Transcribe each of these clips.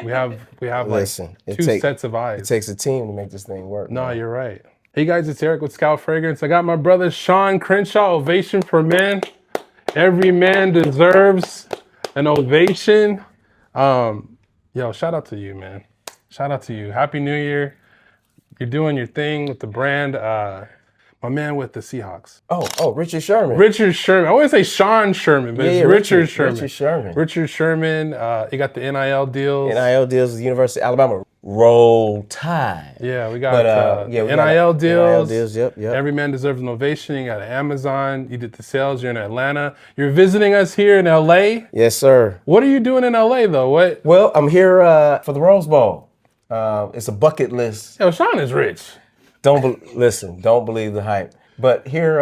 We have like Listen, two sets of eyes. It takes a team to make this thing work. No, man. you're right. Hey guys, it's Eric with Scout Fragrance. I got my brother Shawn Crenshaw, Ovation for Men. Every man deserves an ovation. Yo, shout out to you, man. Shout out to you. Happy New Year. You're doing your thing with the brand. My man with the Seahawks. Oh, Richard Sherman. Richard Sherman. I always say Sean Sherman, but it's Richard Sherman. Richard Sherman. Richard Sherman. You got the NIL deals. NIL deals with the University of Alabama. Roll Tide. Yeah, we got NIL deals. NIL deals, yep. Every man deserves an ovation. You got Amazon. You did the sales. You're in Atlanta. You're visiting us here in LA. Yes, sir. What are you doing in LA though? What? Well, I'm here for the Rose Bowl. It's a bucket list. Yo, Sean is rich. Listen, don't believe the hype. But here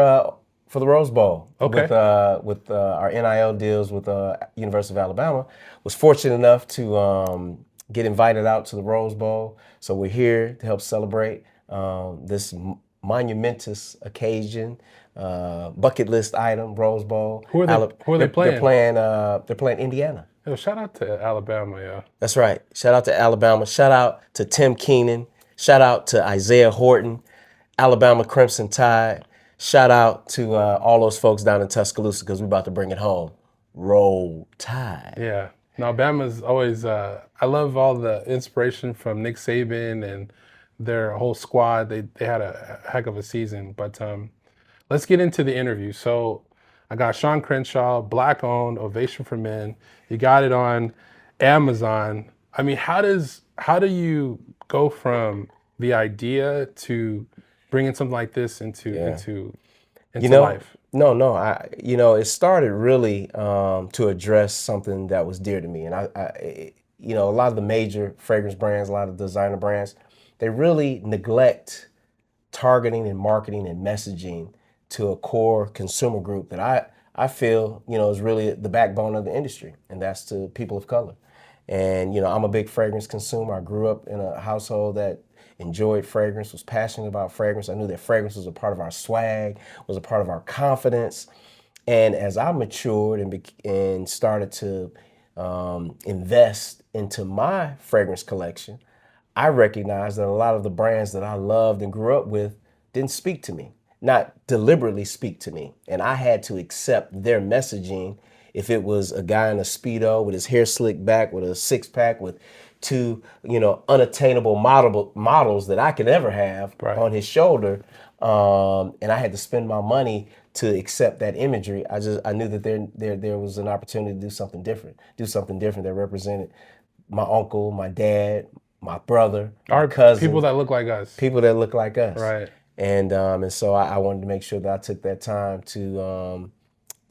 for the Rose Bowl, okay, with our NIL deals with University of Alabama, was fortunate enough to get invited out to the Rose Bowl. So we're here to help celebrate this monumentous occasion, bucket list item, Rose Bowl. Who are they playing? They're playing Indiana. Yo, shout out to Alabama, yeah. That's right. Shout out to Alabama. Shout out to Tim Keenan. Shout out to Isaiah Horton, Alabama Crimson Tide. Shout out to all those folks down in Tuscaloosa because we're about to bring it home. Roll Tide. Yeah. No, Alabama's always, I love all the inspiration from Nick Saban and their whole squad. They had a heck of a season. But let's get into the interview. So I got Shawn Crenshaw, Black owned, Ovation for Men. You got it on Amazon. I mean, how do you go from the idea to bringing something like this into life? No. It started really to address something that was dear to me, and a lot of the major fragrance brands, a lot of designer brands, they really neglect targeting and marketing and messaging to a core consumer group that I feel is really the backbone of the industry, and that's to people of color. And I'm a big fragrance consumer. I grew up in a household that enjoyed fragrance, was passionate about fragrance. I knew that fragrance was a part of our swag, was a part of our confidence. And as I matured and started to invest into my fragrance collection, I recognized that a lot of the brands that I loved and grew up with didn't speak to me, not deliberately speak to me. And I had to accept their messaging. If it was a guy in a Speedo with his hair slicked back, with a six-pack, with two, unattainable models that I could never have on his shoulder, and I had to spend my money to accept that imagery, I knew that there was an opportunity to do something different that represented my uncle, my dad, my brother, my cousin. People that look like us. People that look like us. Right. And so I wanted to make sure that I took that time to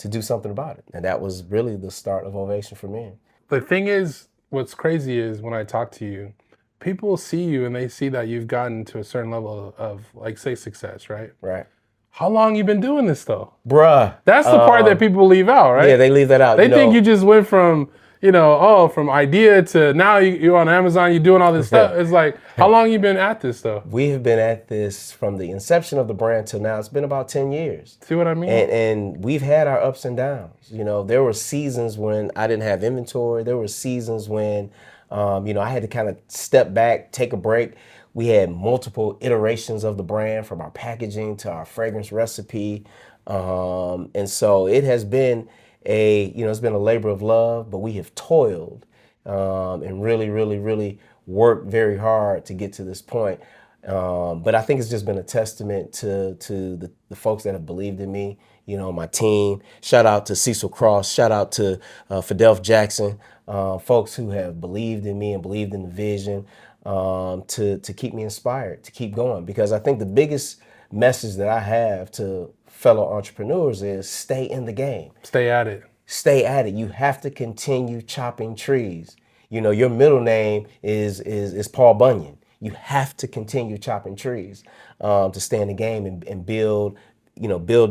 do something about it. And that was really the start of Ovation for Men. The thing is, what's crazy is when I talk to you, people see you and they see that you've gotten to a certain level of, like, say, success, right? Right. How long you been doing this, though? Bruh. That's the part that people leave out, right? Yeah, they leave that out. They think you just went from, from idea to now you're on Amazon, you're doing all this stuff. It's like, how long you been at this, though? We have been at this from the inception of the brand till now. It's been about 10 years. See what I mean? And we've had our ups and downs. There were seasons when I didn't have inventory. There were seasons when, I had to kind of step back, take a break. We had multiple iterations of the brand, from our packaging to our fragrance recipe. And so it has been it's been a labor of love, but we have toiled and really, really, really worked very hard to get to this point. But I think it's just been a testament to the folks that have believed in me, my team. Shout out to Cecil Cross. Shout out to Fidelf Jackson, folks who have believed in me and believed in the vision, to keep me inspired, to keep going. Because I think the biggest message that I have to fellow entrepreneurs is stay in the game. Stay at it. Stay at it. You have to continue chopping trees. Your middle name is Paul Bunyan. You have to continue chopping trees to stay in the game and build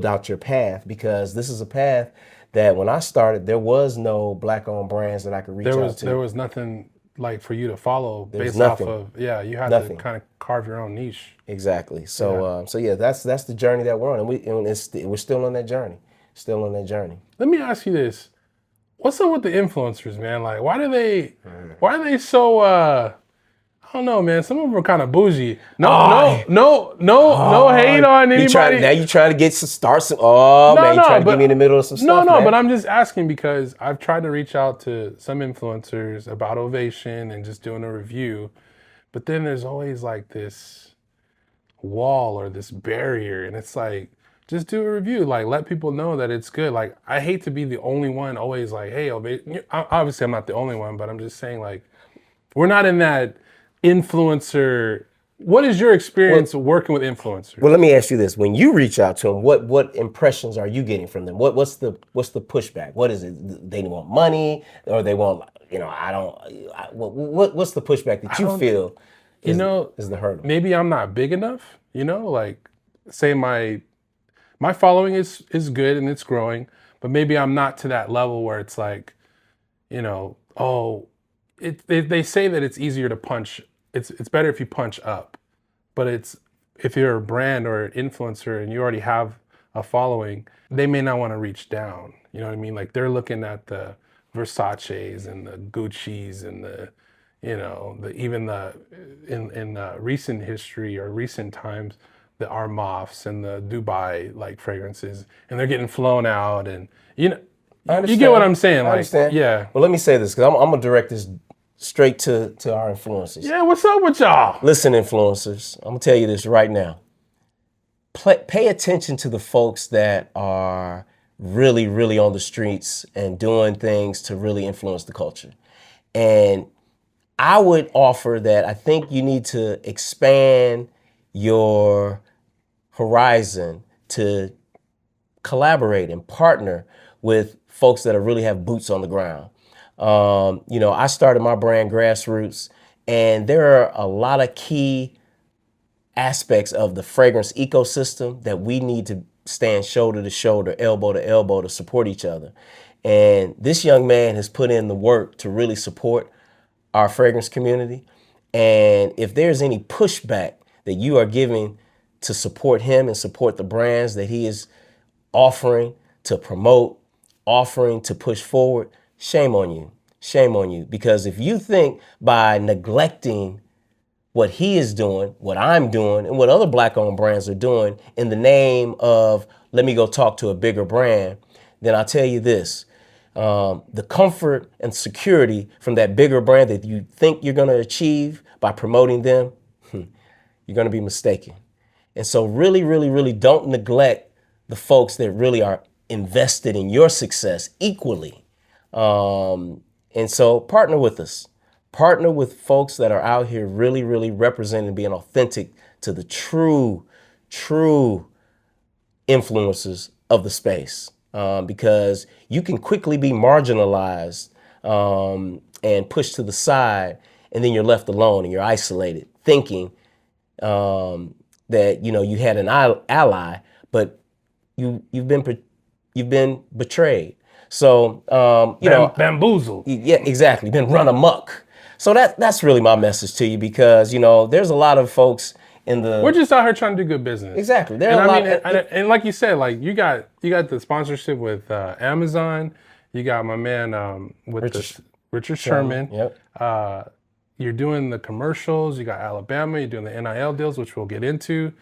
out your path, because this is a path that when I started, there was no Black-owned brands that I could reach out to. There was nothing like for you to follow There's based nothing. off of, you had to kind of carve your own niche. Exactly. So, that's the journey that we're on, and we're still on that journey. Still on that journey. Let me ask you this: what's up with the influencers, man? Like, why are they so, I don't know, man. Some of them are kind of bougie. No hate on anybody. Now you trying to get some start some. Oh No, man, you no, trying to get me in the middle of some stuff, but man. I'm just asking because I've tried to reach out to some influencers about Ovation and just doing a review, but then there's always like this wall or this barrier, and it's like, just do a review, like let people know that it's good. Like I hate to be the only one always like, hey, Ovation. Obviously, I'm not the only one, but I'm just saying like we're not in that influencer. What is your experience working with influencers? Well, let me ask you this: when you reach out to them, what impressions are you getting from them? What's the pushback? What is it? They want money, or they want I don't. What's the pushback that you feel is the hurdle? Maybe I'm not big enough. Like say my following is good and it's growing, but maybe I'm not to that level where it's like, oh, they say that it's easier to punch. It's better if you punch up, but if you're a brand or an influencer and you already have a following, they may not want to reach down. You know what I mean? Like they're looking at the Versace's and the Gucci's and in recent history or recent times, the Armafs and the Dubai like fragrances, and they're getting flown out, and you get what I'm saying. I understand. Yeah. Well, let me say this because I'm gonna direct this straight to our influencers. Yeah, what's up with y'all? Listen, influencers, I'm gonna tell you this right now. Pay attention to the folks that are really, really on the streets and doing things to really influence the culture. And I would offer that I think you need to expand your horizon to collaborate and partner with folks that really have boots on the ground. I started my brand Grassroots, and there are a lot of key aspects of the fragrance ecosystem that we need to stand shoulder to shoulder, elbow to elbow to support each other. And this young man has put in the work to really support our fragrance community. And if there's any pushback that you are giving to support him and support the brands that he is offering to promote, offering to push forward, shame on you. Shame on you. Because if you think by neglecting what he is doing, what I'm doing, and what other Black-owned brands are doing in the name of, let me go talk to a bigger brand, then I'll tell you this. The comfort and security from that bigger brand that you think you're going to achieve by promoting them, you're going to be mistaken. And so really, really, really don't neglect the folks that really are invested in your success equally. And so partner with us. Partner with folks that are out here really, really representing and being authentic to the true influencers of the space. Because you can quickly be marginalized and pushed to the side, and then you're left alone and you're isolated, thinking that you had an ally, but you've been betrayed. So bamboozled. Yeah, exactly. Been run amok. So that's really my message to you, because there's a lot of folks in the. We're just out here trying to do good business. Exactly. And like you said, like you got the sponsorship with Amazon. You got my man with Richard Sherman. Yep. You're doing the commercials. You got Alabama. You're doing the NIL deals, which we'll get into.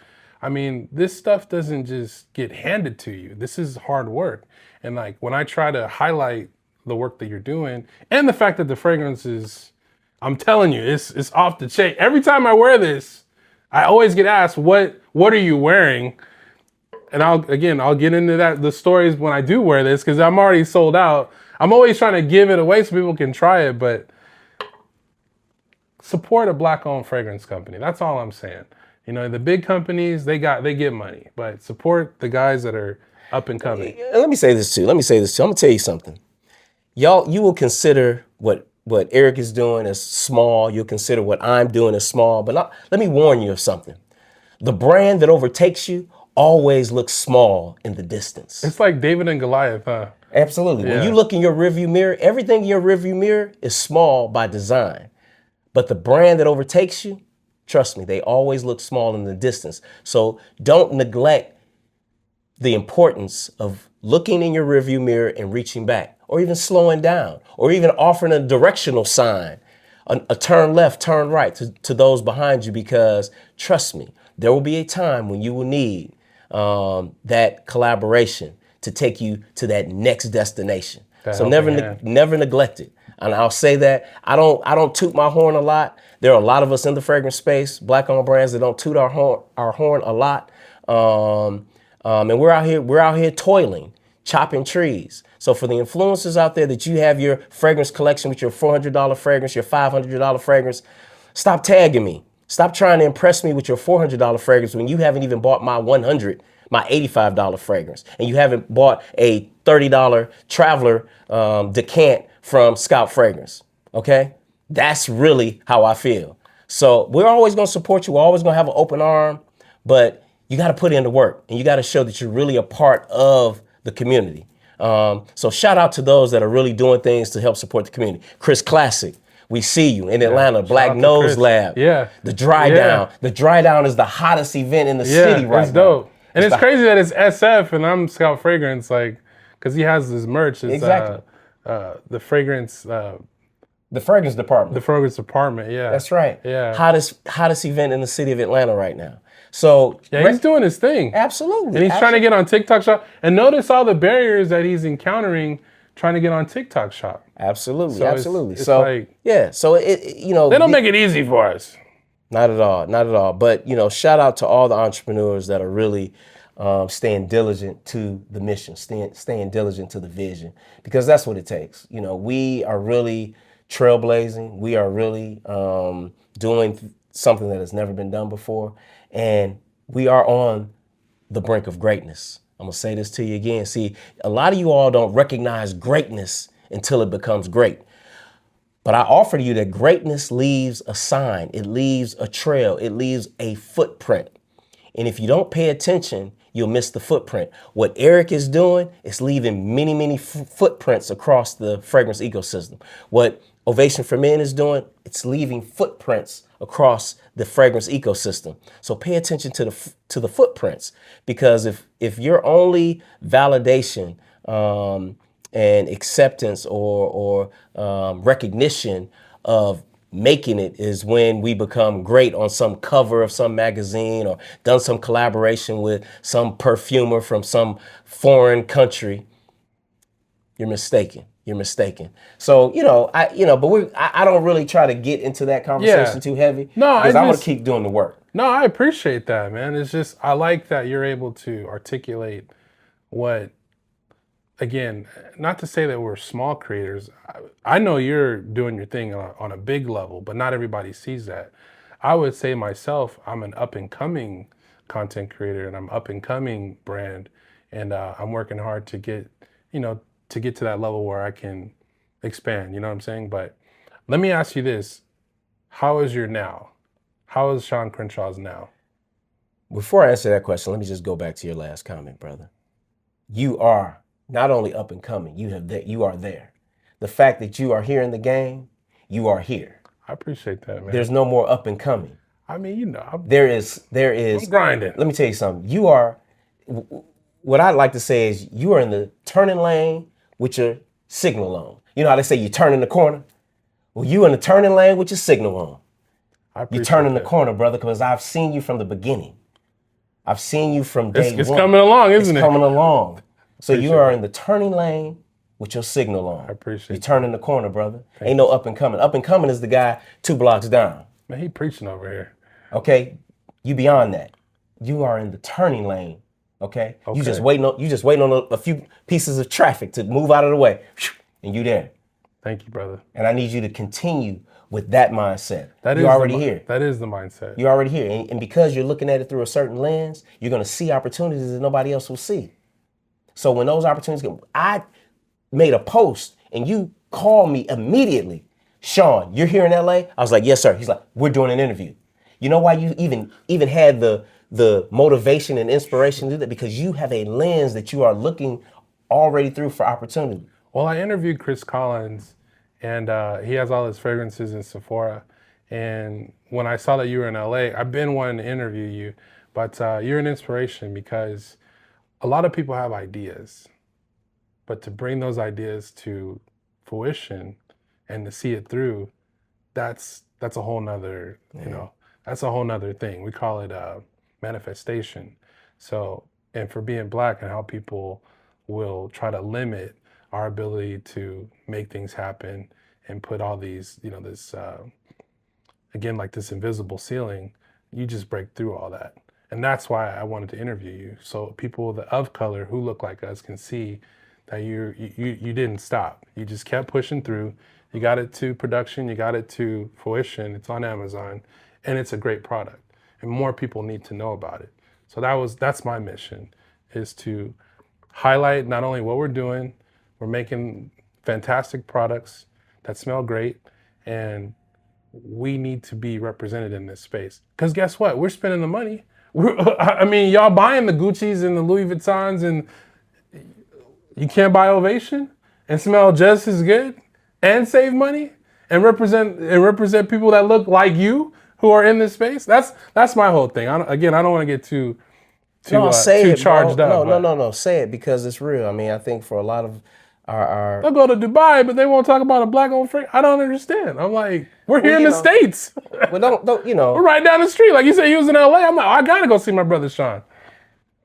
I mean, this stuff doesn't just get handed to you. This is hard work. And like when I try to highlight the work that you're doing and the fact that the fragrance is, I'm telling you, it's off the chain. Every time I wear this, I always get asked, what are you wearing? And I'll get into the stories when I do wear this, because I'm already sold out. I'm always trying to give it away so people can try it, but support a Black-owned fragrance company. That's all I'm saying. The big companies, they get money, but support the guys that are up and coming. Let me say this too. I'm gonna tell you something. Y'all, you will consider what Eric is doing as small. You'll consider what I'm doing as small. But let me warn you of something. The brand that overtakes you always looks small in the distance. It's like David and Goliath, huh? Absolutely. Yeah. When you look in your rearview mirror, everything in your rearview mirror is small by design. But the brand that overtakes you, trust me, they always look small in the distance. So don't neglect the importance of looking in your rearview mirror and reaching back, or even slowing down, or even offering a directional sign, a turn left, turn right to those behind you, because trust me, there will be a time when you will need that collaboration to take you to that next destination. That So helping hand. never neglect it. And I'll say that I don't toot my horn a lot. There are a lot of us in the fragrance space, black-owned brands, that don't toot our horn a lot. And we're out here toiling, chopping trees. So for the influencers out there that you have your fragrance collection with your $400 fragrance, your $500 fragrance, stop tagging me. Stop trying to impress me with your $400 fragrance when you haven't even bought my my $85 fragrance, and you haven't bought a $30 Traveler decant from Scout Fragrance. Okay, that's really how I feel. So we're always going to support you. We're always going to have an open arm, but you got to put in the work, and you got to show that you're really a part of the community. So shout out to those that are really doing things to help support the community. Chris Classic, we see you in Atlanta. Black Nose Lab. Yeah. The Dry Down. The Dry Down is the hottest event in the city right now. It's dope. And it's crazy that it's SF and I'm Scout Fragrance, like, because he has this merch. It's, Exactly. The fragrance, The fragrance department. the fragrance department. Yeah. That's right. Yeah. Hottest event in the city of Atlanta right now. So Yeah, he's doing his thing. absolutely. And he's trying to get on TikTok Shop. And notice all the barriers that he's encountering trying to get on TikTok Shop. Absolutely. So Absolutely. it's So like, yeah. So they don't make it easy for us. Not at all, not at all. But shout out to all the entrepreneurs that are really staying diligent to the mission, staying diligent to the vision, because that's what it takes. We are really trailblazing. We are really doing something that has never been done before, and we are on the brink of greatness. I'm gonna say this to you again. See, a lot of you all don't recognize greatness until it becomes great. But I offer to you that greatness leaves a sign, it leaves a trail, it leaves a footprint. And if you don't pay attention, you'll miss the footprint. What Eric is doing is leaving many, many footprints across the fragrance ecosystem. What Ovation for Men is doing, it's leaving footprints across the fragrance ecosystem. So pay attention to the footprints, because if your only validation and acceptance or recognition of making it is when we become great on some cover of some magazine or done some collaboration with some perfumer from some foreign country, you're mistaken. You're mistaken. So, I don't really try to get into that conversation too heavy. No, because I want to keep doing the work. No, I appreciate that, man. It's just, I like that you're able to articulate what, again, not to say that we're small creators. I know you're doing your thing on a big level, but not everybody sees that. I would say myself, I'm an up and coming content creator, and I'm up and coming brand, and I'm working hard to get, to get to that level where I can expand. You know what I'm saying? But let me ask you this: how is your now? How is Shawn Crenshaw's now? Before I answer that question, let me just go back to your last comment, brother. You are not only up and coming, you are there. The fact that you are here in the game, you are here. I appreciate that, man. There's no more up and coming. I mean, there is I'm grinding. Let me tell you something. You are, what I'd like to say is, you are in the turning lane with your signal on. You know how they say you turn in the corner? Well, you in the turning lane with your signal on. You turn in the corner, brother, because I've seen you from the beginning. I've seen you from day one. It's coming along, isn't it? It's coming along. So you are in the turning lane with your signal on. I appreciate you. Turn in the corner, brother. Ain't no up and coming. Up and coming is the guy 2 blocks down. Man, he preaching over here. Okay, you beyond that. You are in the turning lane. Okay, you just waiting on a few pieces of traffic to move out of the way, and you there. Thank you, brother. And I need you to continue with that mindset. You're already here. That is the mindset. You're already here, and because you're looking at it through a certain lens, you're gonna see opportunities that nobody else will see. So when those opportunities come, I made a post and you called me immediately. Shawn, you're here in LA? I was like, yes, sir. He's like, we're doing an interview. You know why you even had the motivation and inspiration to do that? Because you have a lens that you are looking already through for opportunity. Well, I interviewed Chris Collins, and he has all his fragrances in Sephora. And when I saw that you were in LA, I've been wanting to interview you, but you're an inspiration, because a lot of people have ideas, But to bring those ideas to fruition and to see it through, that's a whole nother, that's a whole nother thing. We call it manifestation. So, and for being black and how people will try to limit our ability to make things happen and put all these, this again, like this invisible ceiling, you just break through all that. And that's why I wanted to interview you. So people of color who look like us can see that you didn't stop. You just kept pushing through. You got it to production, you got it to fruition. It's on Amazon, and it's a great product. And more people need to know about it. So that's my mission, is to highlight not only what we're doing, we're making fantastic products that smell great, and we need to be represented in this space. Because guess what? We're spending the money. I mean, y'all buying the Gucci's and the Louis Vuittons, and you can't buy Ovation and smell just as good and save money and represent people that look like you who are in this space. That's my whole thing. I don't want to get too charged up. No. Say it, because it's real. I mean, I think for a lot of our they'll go to Dubai, but they won't talk about a black-owned frame. I don't understand. I'm like, we're here in the States. Well, don't We're right down the street. Like you said, he was in LA. I'm like, I gotta go see my brother Shawn.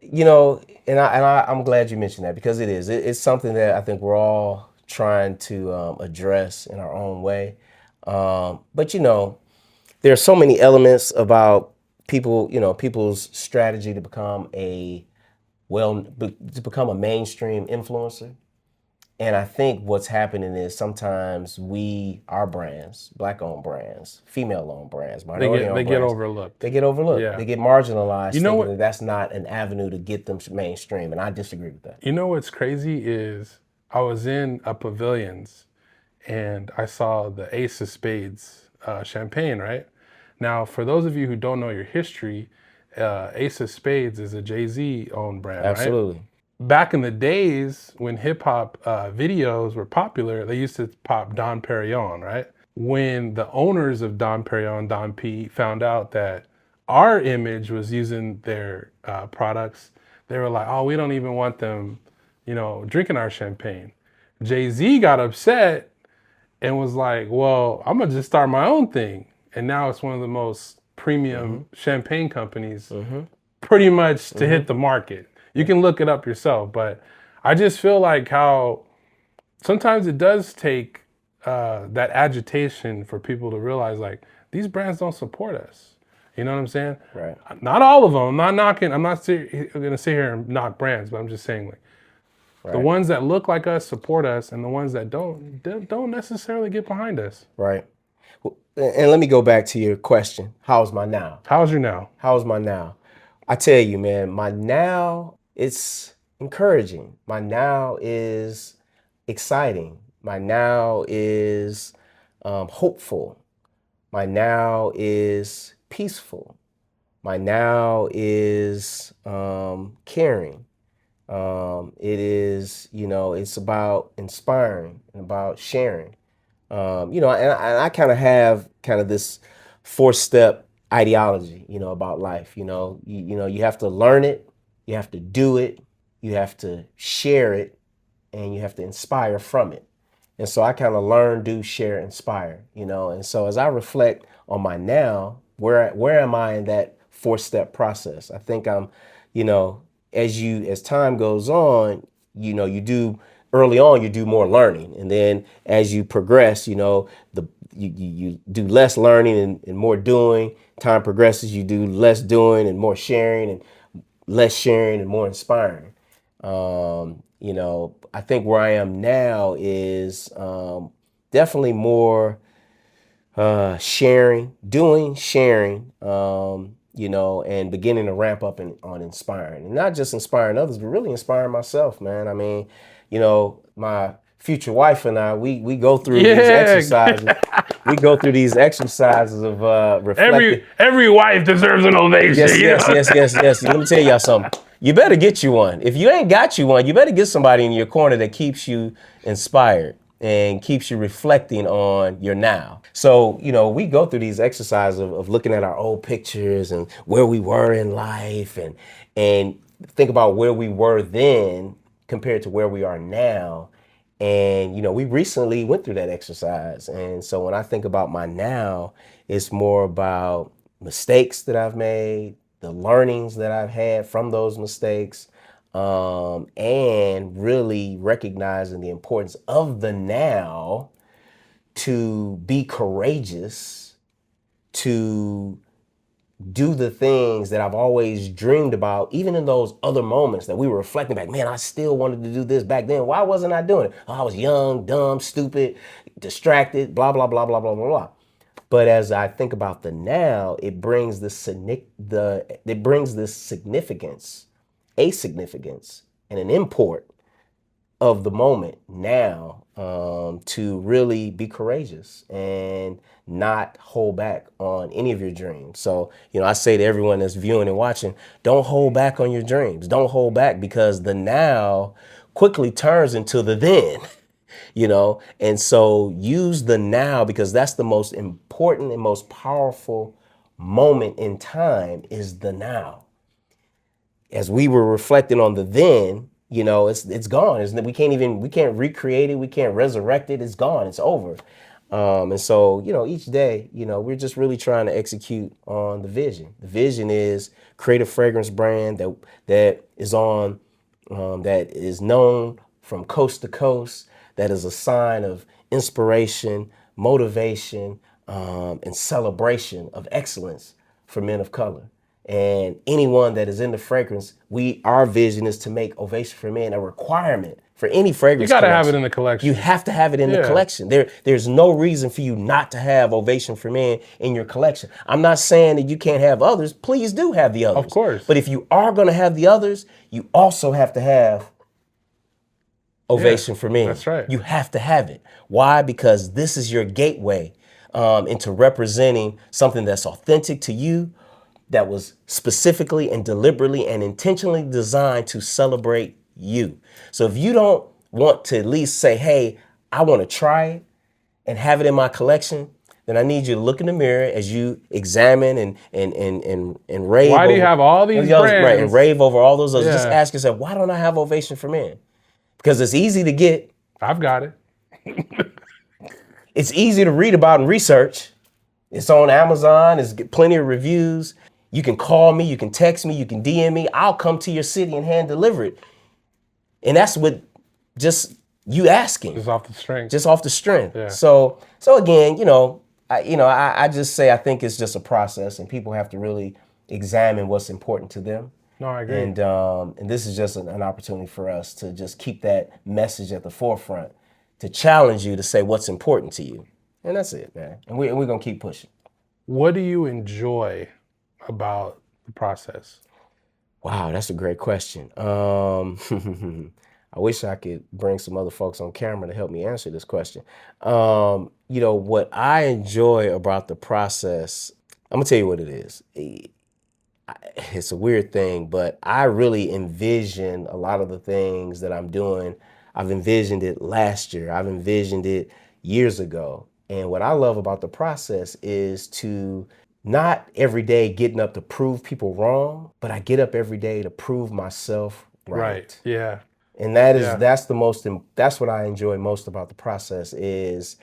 I'm glad you mentioned that, because it's something that I think we're all trying to address in our own way. But there are so many elements about people's strategy to become a mainstream influencer. And I think what's happening is sometimes our brands, black-owned brands, female-owned brands, minority-owned brands, they get overlooked. They get overlooked. Yeah. They get marginalized. You know what? That's not an avenue to get them mainstream, and I disagree with that. You know what's crazy is I was in a Pavilions and I saw the Ace of Spades champagne, right? Now, for those of you who don't know your history, Ace of Spades is a Jay-Z owned brand, Absolutely. right? Back in the days when hip hop videos were popular, they used to pop Dom Perignon, right? When the owners of Dom Perignon, Dom P, found out that our image was using their products, they were like, oh, we don't even want them, drinking our champagne. Jay-Z got upset and was like, well, I'm gonna just start my own thing. And now it's one of the most premium champagne companies pretty much to hit the market. You can look it up yourself, but I just feel like how sometimes it does take that agitation for people to realize, like, these brands don't support us. You know what I'm saying? Right. Not all of them. I'm not knocking. I'm not going to sit here and knock brands, but I'm just saying, like, the ones that look like us support us, and the ones that don't necessarily get behind us. Right. And let me go back to your question. How's my now? How's your now? How's my now? I tell you, man, my now, it's encouraging. My now is exciting. My now is hopeful. My now is peaceful. My now is caring. It is, it's about inspiring and about sharing. And I kind of have this 4-step ideology, about life. You have to learn it, you have to do it, you have to share it, and you have to inspire from it. And so I kind of learn, do, share, inspire, And so as I reflect on my now, where am I in that 4-step process? I think I'm, as time goes on, you do early on, you do more learning. And then as you progress, you do less learning and more doing. Time progresses, you do less doing and more sharing, and less sharing and more inspiring. I think where I am now is definitely more sharing, and beginning to ramp up on inspiring. And not just inspiring others, but really inspiring myself, man. I mean, my future wife and I, we go through these exercises. We go through these exercises of reflecting. Every wife deserves an ovation. Yes. Let me tell y'all something. You better get you one. If you ain't got you one, you better get somebody in your corner that keeps you inspired and keeps you reflecting on your now. So, we go through these exercises of looking at our old pictures and where we were in life, and think about where we were then compared to where we are now. And, we recently went through that exercise. And so when I think about my now, it's more about mistakes that I've made, the learnings that I've had from those mistakes, and really recognizing the importance of the now to be courageous, to do the things that I've always dreamed about, even in those other moments that we were reflecting back. Man, I still wanted to do this back then. Why wasn't I doing it? Oh, I was young, dumb, stupid, distracted, blah, blah, blah, blah, blah, blah, blah. But as I think about the now, it brings this significance, a significance, and an import of the moment now, to really be courageous and not hold back on any of your dreams. So, I say to everyone that's viewing and watching, don't hold back on your dreams. Don't hold back, because the now quickly turns into the then. And so use the now, because that's the most important and most powerful moment in time, is the now. As we were reflecting on the then, it's gone. We can't recreate it. We can't resurrect it. It's gone. It's over. And so, each day, we're just really trying to execute on the vision. The vision is create a fragrance brand that is on, that is known from coast to coast, that is a sign of inspiration, motivation, and celebration of excellence for men of color. And anyone that is into fragrance, our vision is to make Ovation for Men a requirement for any You fragrance got to collection. have it in the collection. You have to have it in the collection. There's no reason for you not to have Ovation for Men in your collection. I'm not saying that you can't have others. Please do have the others. Of course. But if you are going to have the others, you also have to have Ovation for Men. That's right. You have to have it. Why? Because this is your gateway into representing something that's authentic to you, that was specifically and deliberately and intentionally designed to celebrate you. So if you don't want to at least say, hey, I want to try it and have it in my collection, then I need you to look in the mirror as you examine and rave. Why do you have all these brands? Right, and rave over all those others. Just ask yourself, why don't I have Ovation for Men? Because it's easy to get. I've got it. It's easy to read about and research. It's on Amazon. There's plenty of reviews. You can call me, you can text me, you can DM me. I'll come to your city and hand deliver it. And that's with just you asking. Just off the strength. Just off the strength. Yeah. So again, I just say I think it's just a process, and people have to really examine what's important to them. No, I agree. And this is just an opportunity for us to just keep that message at the forefront, to challenge you to say what's important to you. And that's it, man. And we're going to keep pushing. What do you enjoy about the process? Wow, that's a great question. I wish I could bring some other folks on camera to help me answer this question. What I enjoy about the process, I'm gonna tell you what it is. It's a weird thing, but I really envision a lot of the things that I'm doing. I've envisioned it last year. I've envisioned it years ago. And what I love about the process is to not every day getting up to prove people wrong, but I get up every day to prove myself right. Yeah. And that's what I enjoy most about the process, is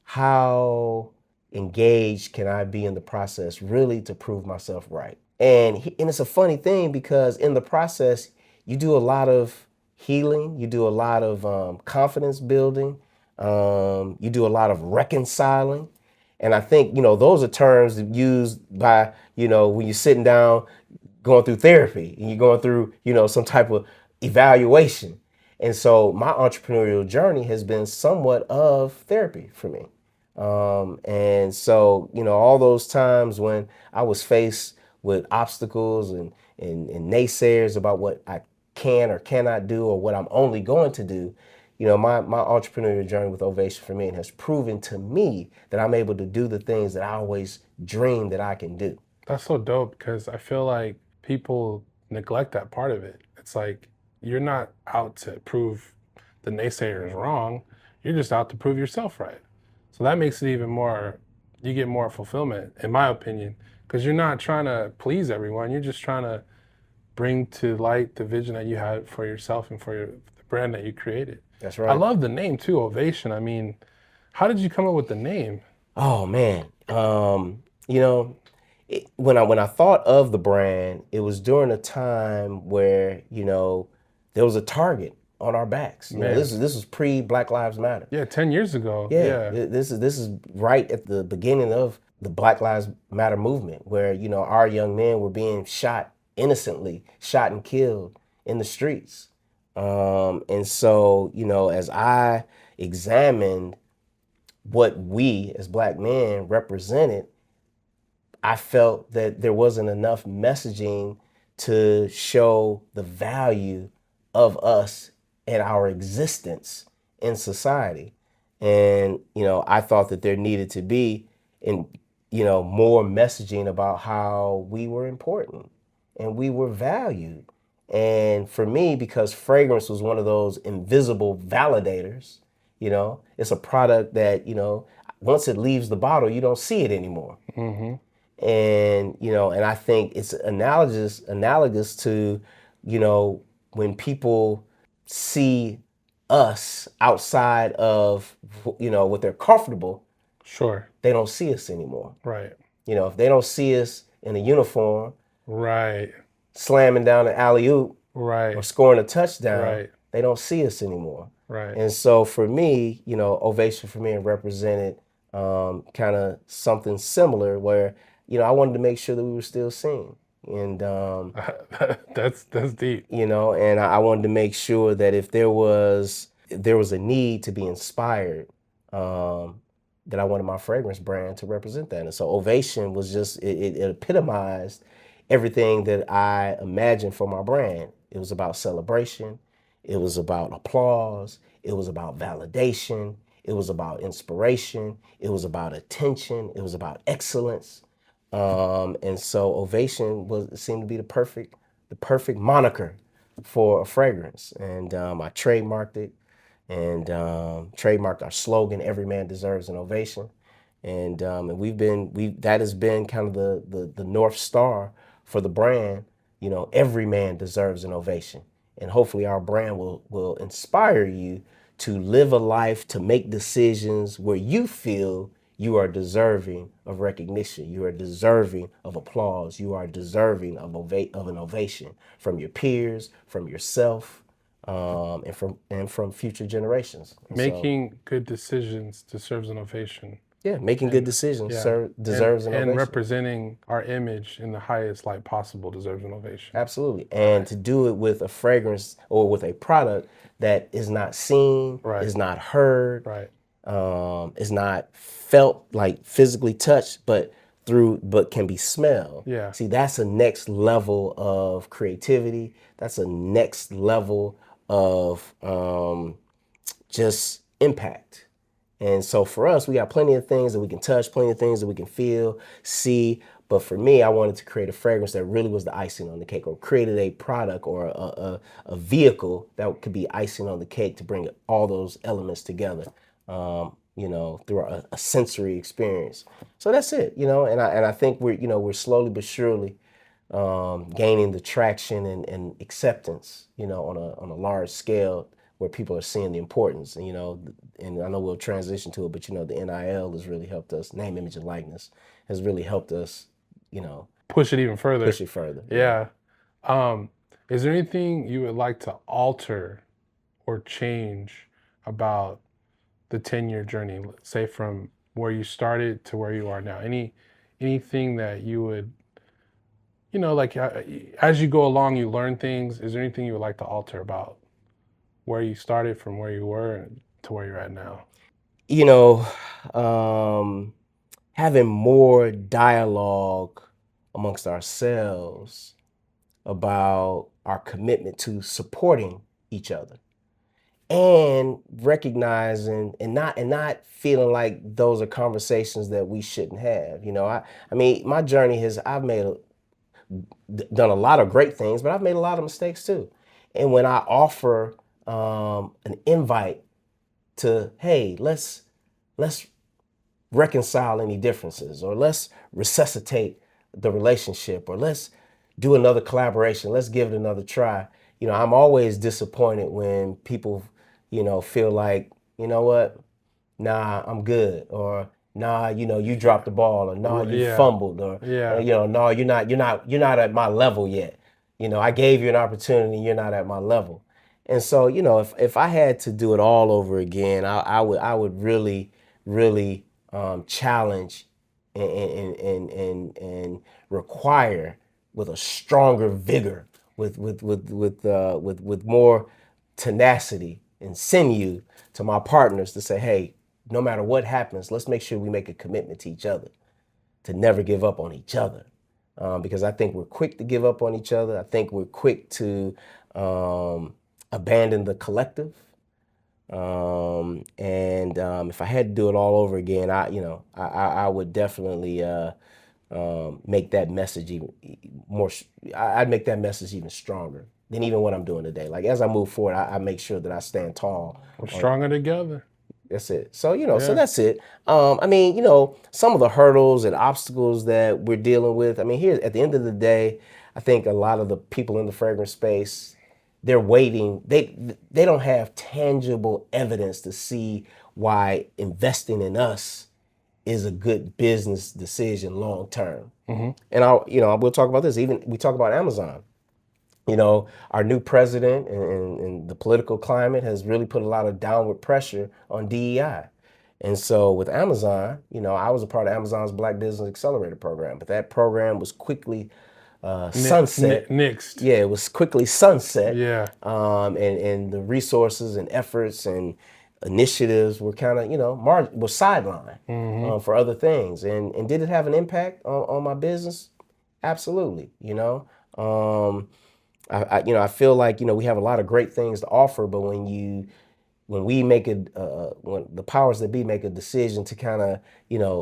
how engaged can I be in the process really to prove myself right. And it's a funny thing, because in the process, you do a lot of healing, you do a lot of confidence building, you do a lot of reconciling. And I think, those are terms used by, when you're sitting down going through therapy and you're going through, some type of evaluation. And so my entrepreneurial journey has been somewhat of therapy for me. And so, all those times when I was faced with obstacles and naysayers about what I can or cannot do, or what I'm only going to do, my entrepreneurial journey with Ovation for Men has proven to me that I'm able to do the things that I always dreamed that I can do. That's so dope, because I feel like people neglect that part of it. It's like, you're not out to prove the naysayers wrong. You're just out to prove yourself right. So that makes it even more, you get more fulfillment, in my opinion, because you're not trying to please everyone. You're just trying to bring to light the vision that you had for yourself and for brand that you created. That's I right. love the name too, Ovation. I mean, how did you come up with the name? Oh man, you know, when I thought of the brand, it was during a time where there was a target on our backs. Man, This was pre Black Lives Matter. yeah, 10 years ago. Yeah, Yeah, this is right at the beginning of the Black Lives Matter movement, where our young men were being shot innocently, shot and killed in the streets. And so as I examined what we as black men represented, I felt that there wasn't enough messaging to show the value of us and our existence in society. And, I thought that there needed to be more messaging about how we were important and we were valued. And for me, because fragrance was one of those invisible validators, it's a product that, once it leaves the bottle, you don't see it anymore. And I think it's analogous to when people see us outside of what they're comfortable, sure. they don't see us anymore. Right. If they don't see us in a uniform Right. slamming down an alley-oop Right. or scoring a touchdown, Right. they don't see us anymore. Right. And so for me, Ovation for me represented kind of something similar where, I wanted to make sure that we were still seen. And, That's deep. and I wanted to make sure that if there was a need to be inspired, that I wanted my fragrance brand to represent that. And so Ovation was just, it epitomized everything that I imagined for my brand. It was about celebration. It was about applause. It was about validation. It was about inspiration. It was about attention. It was about excellence. And so Ovation seemed to be the perfect moniker for a fragrance. And I trademarked it and trademarked our slogan, "Every man deserves an ovation." And that has been kind of the North Star for the brand. Every man deserves an ovation. And hopefully our brand will inspire you to live a life, to make decisions where you feel you are deserving of recognition. You are deserving of applause. You are deserving of an ovation from your peers, from yourself, and from future generations. Making good decisions deserves an ovation. Yeah, making good decisions deserves an And ovation. representing our image in the highest light possible deserves an ovation. Absolutely. And to do it with a fragrance or with a product that is not seen, Right. is not heard, Right. is not felt, like physically touched, but can be smelled. Yeah. See, that's a next level of creativity. That's a next level of just impact. And so for us, we got plenty of things that we can touch, plenty of things that we can feel, see. But for me, I wanted to create a fragrance that really was the icing on the cake, or created a product or a vehicle that could be icing on the cake to bring all those elements together, through a sensory experience. So that's it, and I think we're slowly but surely gaining the traction and acceptance, on a large scale, where people are seeing the importance. And and I know we'll transition to it, but the NIL has really helped us. Name, image, and likeness has really helped us, Push it even further. push it further. Yeah. Is there anything you would like to alter or change about the 10-year journey, say from where you started to where you are now? Anything that you would, like as you go along, you learn things. Is there anything you would like to alter about where you started from where you were to where you're at now? Having more dialogue amongst ourselves about our commitment to supporting each other, and recognizing and not feeling like those are conversations that we shouldn't have. I mean, my journey I've done a lot of great things, but I've made a lot of mistakes too. And when I offer an invite to, hey, let's reconcile any differences, or let's resuscitate the relationship, or let's do another collaboration, let's give it another try, I'm always disappointed when people, feel like, you know what, nah, I'm good, or nah, you dropped the ball, or nah, you Yeah. fumbled, or Yeah. no, you're not at my level yet. I gave you an opportunity, you're not at my level. And so, if I had to do it all over again, I would really, really challenge and require with a stronger vigor, with more tenacity and sinew to my partners to say, hey, no matter what happens, let's make sure we make a commitment to each other, to never give up on each other. Because I think we're quick to give up on each other. I think we're quick to abandon the collective. And if I had to do it all over again, I would definitely make that message even more. I'd make that message even stronger than even what I'm doing today. Like as I move forward, I make sure that I stand tall. We're stronger together. That's it. So, so Yeah. that's it. I mean, some of the hurdles and obstacles that we're dealing with. I mean, here at the end of the day, I think a lot of the people in the fragrance space, they're waiting. They don't have tangible evidence to see why investing in us is a good business decision long term. And we'll talk about this. Even we talk about Amazon. Our new president and the political climate has really put a lot of downward pressure on DEI. And so with Amazon, I was a part of Amazon's Black Business Accelerator program, but that program was quickly sunset. Nixed. Yeah, it was quickly sunset. Yeah. And the resources and efforts and initiatives were kind of, were sidelined for other things. And did it have an impact on my business? Absolutely. I feel like we have a lot of great things to offer, but when we make it when the powers that be make a decision to kind of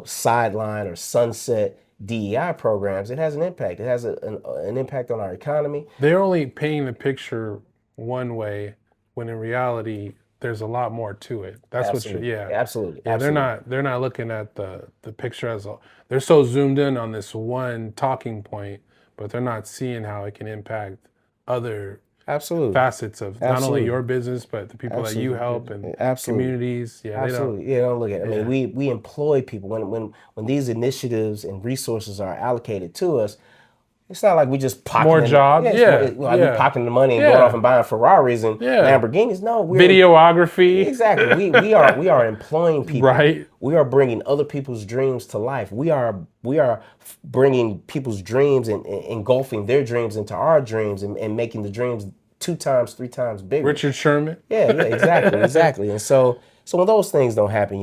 sideline or sunset DEI programs, it has an impact. It has an impact on our economy. They're only painting the picture one way when in reality there's a lot more to it. That's Absolutely. yeah. Absolutely. Yeah, Absolutely. they're not looking at the picture as a, they're so zoomed in on this one talking point, but they're not seeing how it can impact other Absolutely. facets of not only Absolutely. your business but the people that you help and Absolutely. communities. Yeah, they don't. Absolutely. Yeah, don't look at it. I Yeah. mean, we employ people when these initiatives and resources are allocated to us. It's not like we just More pocketing. jobs. Yeah, Yeah. like we Yeah. pocketing the money and going off Yeah. and buying Ferraris and Yeah. Lamborghinis. No, Videography. exactly. We are employing people. Right. We are bringing other people's dreams to life. We are bringing people's dreams and engulfing their dreams into our dreams and making the dreams 2 times, 3 times bigger. Richard Sherman. Yeah, exactly. And so when those things don't happen,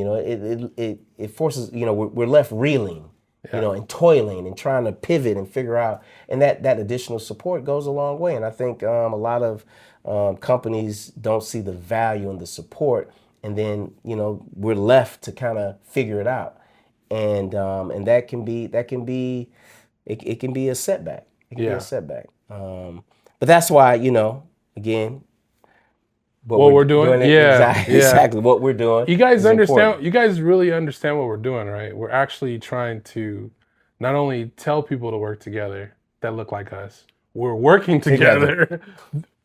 it forces, we're left reeling, and toiling and trying to pivot and figure out, and that additional support goes a long way. And I think a lot of companies don't see the value in the support, and then we're left to kind of figure it out, and that can be it can be a setback. It can be Yeah. a setback. But that's why again. What we're doing? Yeah, yeah. Exactly what we're doing. You guys is understand? important. You guys really understand what we're doing, right? We're actually trying to not only tell people to work together that look like us, we're working together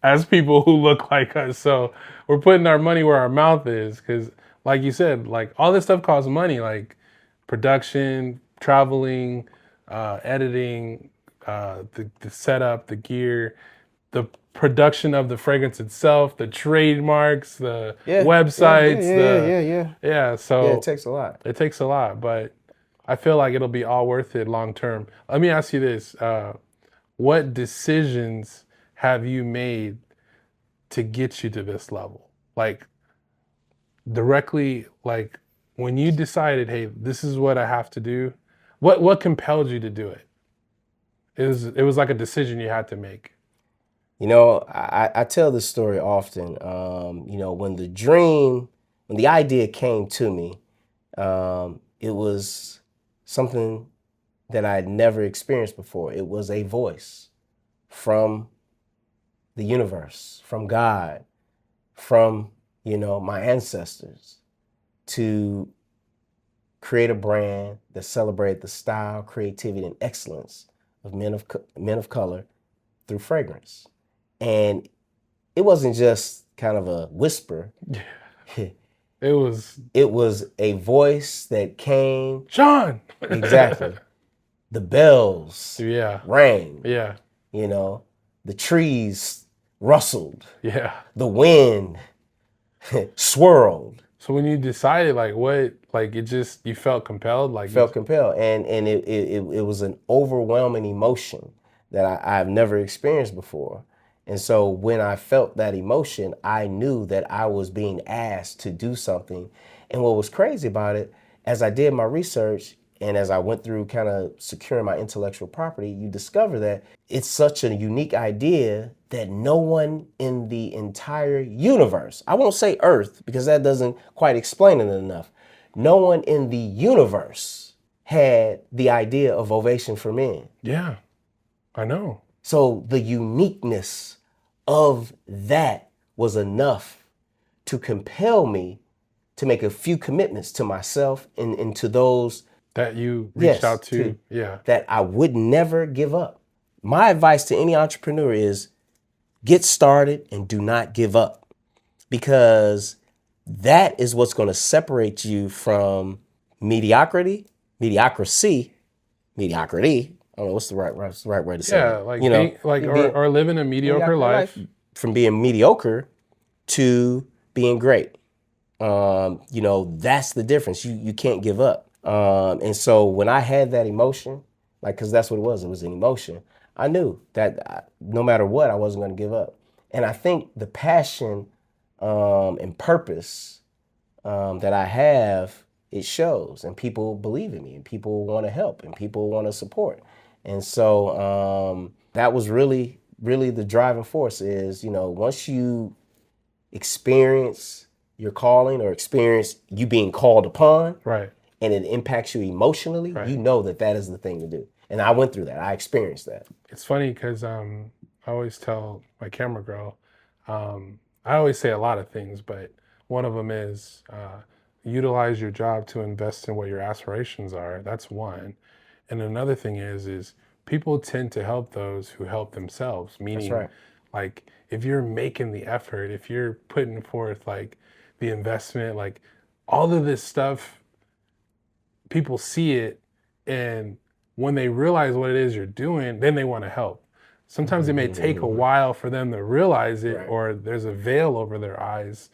as people who look like us. So we're putting our money where our mouth is, because, like you said, like all this stuff costs money, like production, traveling, editing, the setup, the gear, the production of the fragrance itself, the trademarks, the websites, yeah. So Yeah, it takes a lot. It takes a lot, but I feel like it'll be all worth it long term. Let me ask you this: what decisions have you made to get you to this level? Like directly, like when you decided, hey, this is what I have to do. What compelled you to do it? It was like a decision you had to make. I tell this story often. When the idea came to me, it was something that I had never experienced before. It was a voice from the universe, from God, from, my ancestors, to create a brand that celebrated the style, creativity, and excellence of men of color through fragrance. And it wasn't just kind of a whisper. It was It was a voice that came. Shawn. Exactly. The bells Yeah. rang, Yeah. you know, the trees rustled, Yeah. the wind swirled. So when you decided, like, what, like, it just, you felt compelled, like, Felt compelled, and it was an overwhelming emotion that I've never experienced before. And so when I felt that emotion, I knew that I was being asked to do something. And what was crazy about it, as I did my research and as I went through kind of securing my intellectual property, you discover that it's such a unique idea that no one in the entire universe, I won't say Earth because that doesn't quite explain it enough, no one in the universe had the idea of Ovation for Men. yeah, I know. So the uniqueness of that was enough to compel me to make a few commitments to myself and to those, That you reached out to. to Yeah. that I would never give up. My advice to any entrepreneur is get started and do not give up, because that is what's going to separate you from mediocrity. I don't know what's the right way to say Yeah. it. Like, You know, being, like, being- or living a mediocre life. from being mediocre to being great. You know, that's the difference. You can't give up. And so when I had that emotion, like, because that's what it was an emotion, I knew that no matter what, I wasn't going to give up. And I think the passion and purpose that I have, it shows, and people believe in me, and people want to help, and people want to support. And so that was really the driving force is, you know, once you experience your calling or experience you being called upon, Right. and it impacts you emotionally, Right. you know that that is the thing to do. And I went through that. I experienced that. It's funny because I always tell my camera girl, I always say a lot of things, but one of them is utilize your job to invest in what your aspirations are. That's one. And another thing is people tend to help those who help themselves, meaning right. like if you're making the effort, if you're putting forth like the investment, like all of this stuff, people see it, and when they realize what it is you're doing, then they want to help. Sometimes it may take a while for them to realize it, Right. or there's a veil over their eyes,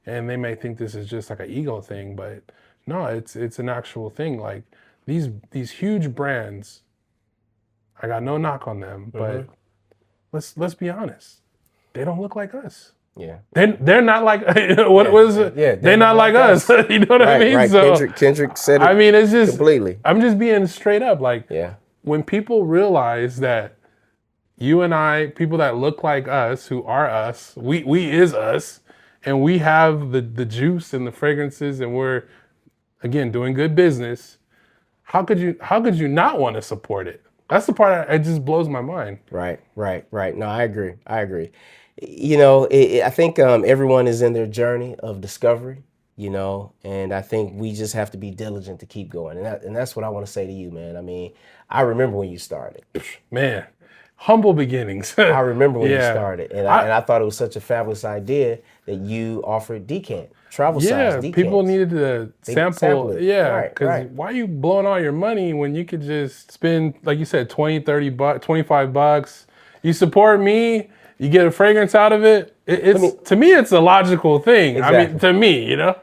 and they may think this is just like an ego thing, but no, it's an actual thing. Like these huge brands, I got no knock on them, but let's be honest, they don't look like us. Yeah. They're not like what was it? Yeah, they're not like us. You know what I mean? Right. So Kendrick said it. I mean, it's just completely. I'm just being straight up. Like Yeah. when people realize that you and I, people that look like us, who are us, we is us, and we have the juice and the fragrances, and we're again doing good business. How could you not want to support it? That's the part that it just blows my mind. Right. No, I agree. You know, I think everyone is in their journey of discovery, you know, and I think we just have to be diligent to keep going. And that's what I want to say to you, man. I mean, I remember when you started. Man, humble beginnings. I remember when you Yeah. started. And I thought it was such a fabulous idea that you offered travel size decants. People needed to sample it. Yeah, Right, because right. why are you blowing all your money when you could just spend, like you said, 20, 30 bucks, 25 bucks. You support me, you get a fragrance out of it. To me, it's a logical thing. Exactly. I mean, to me, you know?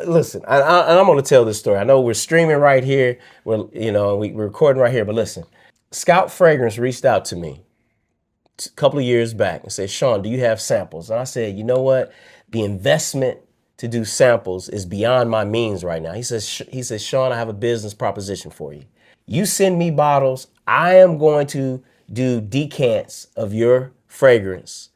Listen, I'm going to tell this story. I know we're streaming right here. We're recording right here. But listen, Scout Fragrance reached out to me a couple of years back and said, Shawn, do you have samples? And I said, you know what? The investment to do samples is beyond my means right now. He says, Shawn, I have a business proposition for you. You send me bottles. I am going to do decants of your fragrance.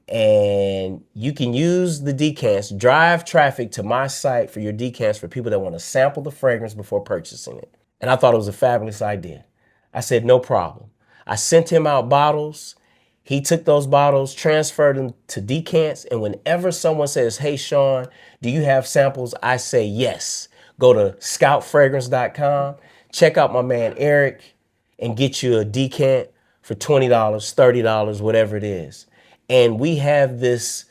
And you can use the decants, drive traffic to my site for your decants for people that want to sample the fragrance before purchasing it. And I thought it was a fabulous idea. I said, no problem. I sent him out bottles. He took those bottles, transferred them to decants. And whenever someone says, hey, Shawn, do you have samples? I say, yes. Go to scoutfragrance.com, check out my man, Eric, and get you a decant for $20, $30, whatever it is. and we have this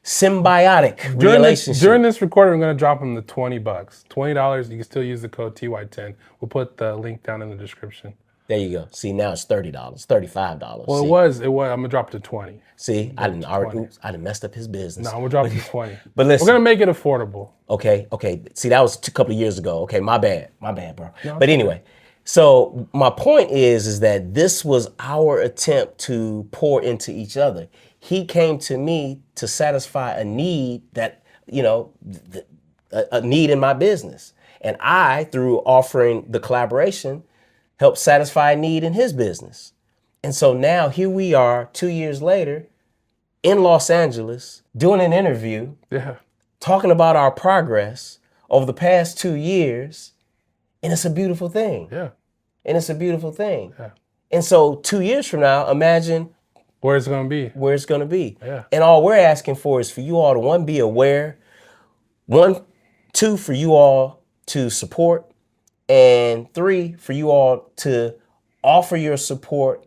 symbiotic relationship. During this recording, I'm gonna drop them the $20. $20. You can still use the code TY10. We'll put the link down in the description. There you go. See, now it's $30, $35. Well, See? it was. I'm gonna drop it to 20. See, I didn't messed up his business. No, we'll drop it to 20. But listen, we're gonna make it affordable. Okay. See, that was a couple of years ago. Okay, my bad, bro. No, but anyway, so my point is that this was our attempt to pour into each other. He came to me to satisfy a need that, a need in my business. And I, through offering the collaboration, helped satisfy a need in his business. And so now here we are 2 years later in Los Angeles doing an interview, talking about our progress over the past 2 years. And it's a beautiful thing. Yeah. And it's a beautiful thing. Yeah. And so 2 years from now, imagine where it's going to be. Where it's going to be. Yeah. And all we're asking for is for you all to, one, be aware, two, for you all to support, and three, for you all to offer your support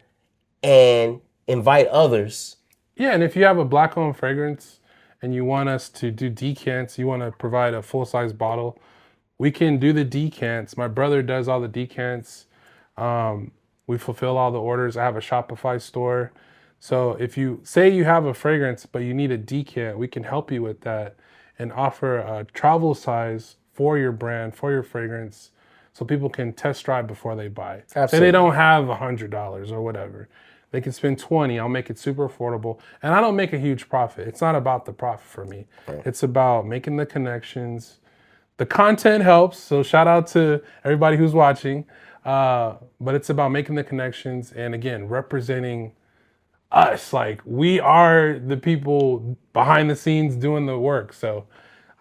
and invite others. Yeah, and if you have a black-owned fragrance and you want us to do decants, you want to provide a full-size bottle, we can do the decants. My brother does all the decants. We fulfill all the orders. I have a Shopify store. So if you say you have a fragrance, but you need a decant, we can help you with that and offer a travel size for your brand, for your fragrance, so people can test drive before they buy. Absolutely. Say they don't have $100 or whatever. They can spend 20. I'll make it super affordable. And I don't make a huge profit. It's not about the profit for me. Right. It's about making the connections. The content helps. So shout out to everybody who's watching. But it's about making the connections and, again, representing us. Like, we are the people behind the scenes doing the work. So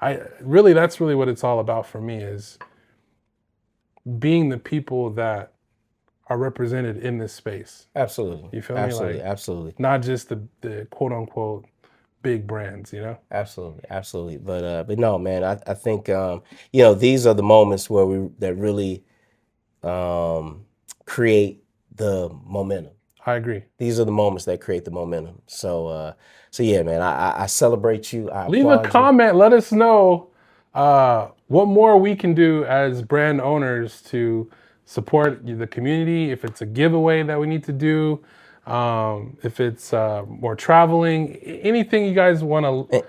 that's really what it's all about for me, is being the people that are represented in this space. Absolutely. You feel absolutely, me? Like, absolutely. Not just the quote unquote big brands, Absolutely. But no, man, I think these are the moments where that really create the momentum. I agree. These are the moments that create the momentum. So yeah, man, I celebrate you. Leave a comment. Let us know what more we can do as brand owners to support the community. If it's a giveaway that we need to do, if it's more traveling, anything you guys want to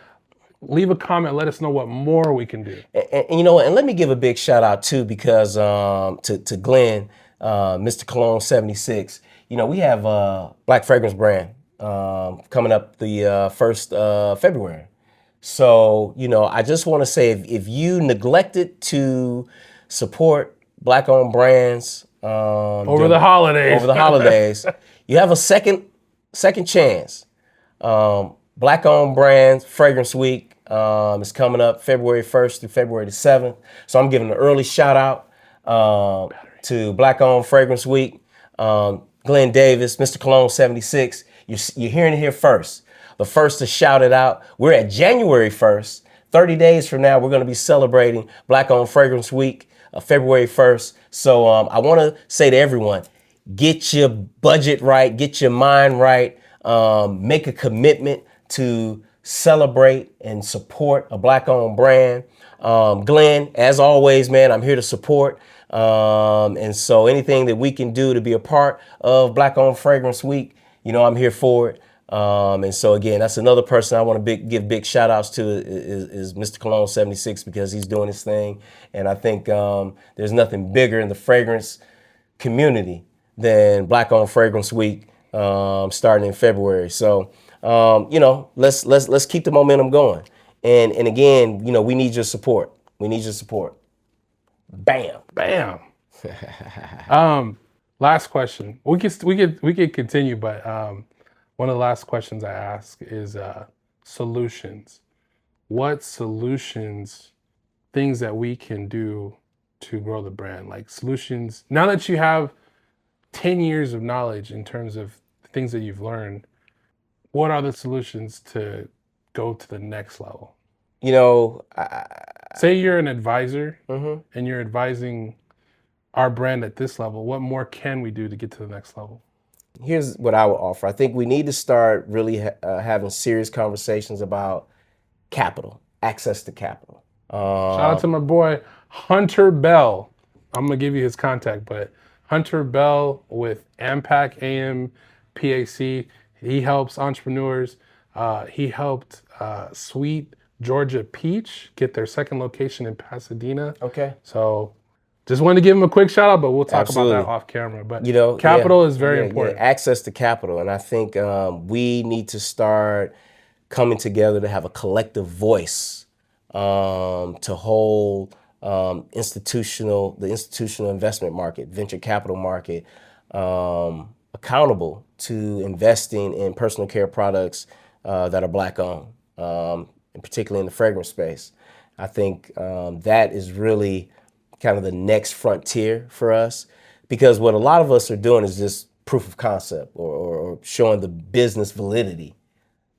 leave a comment. Let us know what more we can do. And you know what? And let me give a big shout out too, because to Glenn, Mr. Cologne 76. We have a Black fragrance brand coming up the 1st February. So, I just want to say, if you neglected to support Black-owned brands over the holidays, you have a second chance. Black-owned brands Fragrance Week is coming up February 1st through February the 7th. So I'm giving an early shout out to Black-owned Fragrance Week. Glenn Davis, Mr. Cologne 76. You're hearing it here first. The first to shout it out. We're at January 1st. 30 days from now, we're going to be celebrating Black-owned Fragrance Week, February 1st. So I want to say to everyone, get your budget right, get your mind right, make a commitment to celebrate and support a Black-owned brand. Glenn, as always, man, I'm here to support. And so anything that we can do to be a part of Black-owned Fragrance Week, I'm here for it. And so again, that's another person I want to give big shout outs to is Mr. Cologne 76, because he's doing his thing. And I think there's nothing bigger in the fragrance community than Black-owned Fragrance Week starting in February. So let's keep the momentum going. And again, we need your support. We need your support. Bam. Last question. We could continue, but one of the last questions I ask is solutions. What solutions, things that we can do to grow the brand? Like solutions, now that you have 10 years of knowledge in terms of things that you've learned, what are the solutions to go to the next level? Say you're an advisor and you're advising our brand at this level. What more can we do to get to the next level? Here's what I would offer. I think we need to start really having serious conversations about capital, access to capital. Shout out to my boy Hunter Bell. I'm gonna give you his contact, but Hunter Bell with AMPAC AM PAC. He helps entrepreneurs. He helped Sweet Georgia Peach get their second location in Pasadena. Okay. So just wanted to give him a quick shout out, but we'll talk Absolutely. about that off camera. But Yeah, capital is very important. access to capital. And I think we need to start coming together to have a collective voice to hold the institutional investment market, venture capital market, accountable to investing in personal care products that are Black owned, and particularly in the fragrance space. I think that is really kind of the next frontier for us, because what a lot of us are doing is just proof of concept or showing the business validity